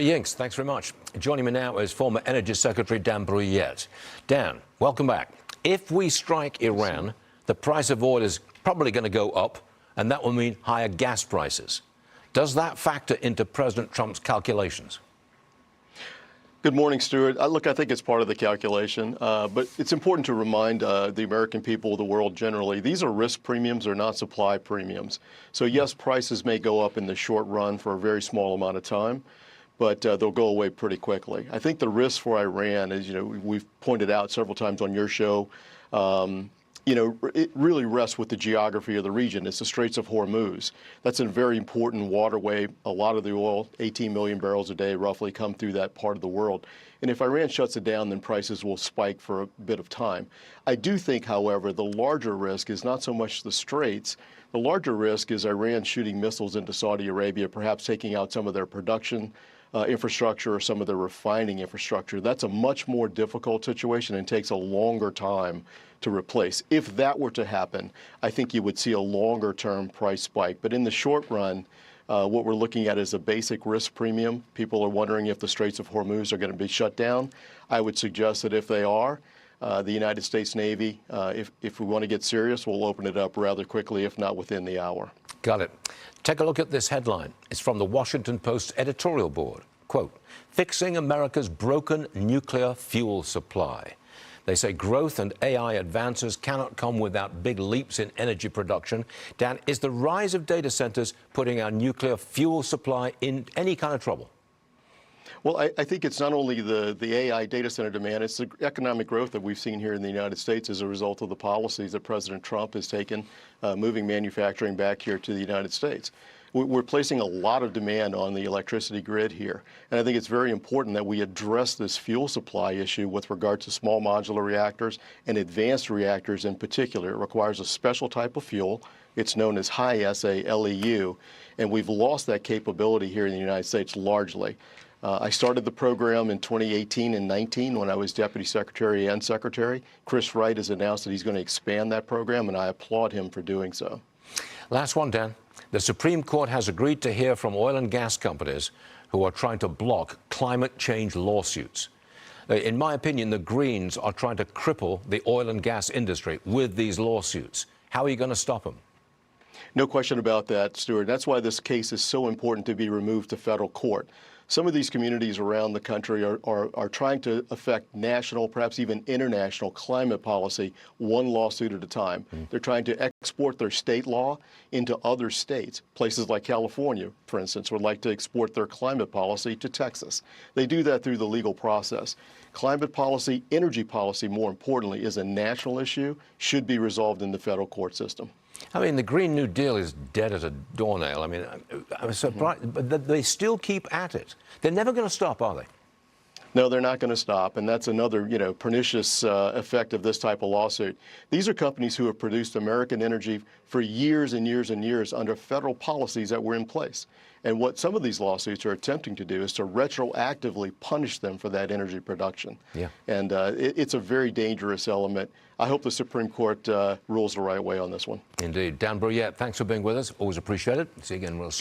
Yinks, thanks very much. Joining me now is former Energy Secretary Dan Brouillette. Dan, welcome back. If we strike Iran, the price of oil is probably going to go up, and that will mean higher gas prices. Does that factor into President Trump's calculations? Good morning, Stuart. Look, I think it's part of the calculation, but it's important to remind the American people, the world generally, these are risk premiums, they're not supply premiums. So yes, prices may go up in the short run for a very small amount of time, but they'll go away pretty quickly. I think the risk for Iran, as we've pointed out several times on your show, it really rests with the geography of the region. It's the Straits of Hormuz. That's a very important waterway. A lot of the oil, 18 million barrels a day roughly, come through that part of the world. And if Iran shuts it down, then prices will spike for a bit of time. I do think, however, the larger risk is not so much the Straits. The larger risk is Iran shooting missiles into Saudi Arabia, perhaps taking out some of their production infrastructure or some of their refining infrastructure. That's a much more difficult situation and takes a longer time to replace. If that were to happen, I think you would see a longer-term price spike. But in the short run, what we're looking at is a basic risk premium. People are wondering if the Straits of Hormuz are going to be shut down. I would suggest that if they are, the United States Navy, if we want to get serious, we'll open it up rather quickly, if not within the hour. Got it. Take a look at this headline. It's from the Washington Post's editorial board. Quote, "Fixing America's broken nuclear fuel supply." They say growth and AI advances cannot come without big leaps in energy production. Dan, is the rise of data centers putting our nuclear fuel supply in any kind of trouble? Well, I think it's not only the AI data center demand, it's the economic growth that we've seen here in the United States as a result of the policies that President Trump has taken, moving manufacturing back here to the United States. We're placing a lot of demand on the electricity grid here. And I think it's very important that we address this fuel supply issue with regard to small modular reactors and advanced reactors in particular. It requires a special type of fuel. It's known as high-assay LEU, and we've lost that capability here in the United States largely. I started the program in 2018 and 19 when I was Deputy Secretary and Secretary. Chris Wright has announced that he's going to expand that program, and I applaud him for doing so. Last one, Dan. The Supreme Court has agreed to hear from oil and gas companies who are trying to block climate change lawsuits. In my opinion, the Greens are trying to cripple the oil and gas industry with these lawsuits. How are you going to stop them? No question about that, Stuart. That's why this case is so important to be removed to federal court. Some of these communities around the country are trying to affect national, perhaps even international climate policy one lawsuit at a time. They're trying to export their state law into other states. Places like California, for instance, would like to export their climate policy to Texas. They do that through the legal process. Climate policy, energy policy, more importantly, is a national issue, should be resolved in the federal court system. I mean, the Green New Deal is dead as a doornail. I mean, I'm surprised, but they still keep at it. They're never going to stop, are they? No, they're not going to stop, and that's another, pernicious effect of this type of lawsuit. These are companies who have produced American energy for years and years and years under federal policies that were in place. And what some of these lawsuits are attempting to do is to retroactively punish them for that energy production. Yeah. And it's a very dangerous element. I hope the Supreme Court rules the right way on this one. Indeed. Dan Brouillette, thanks for being with us. Always appreciate it. See you again real soon.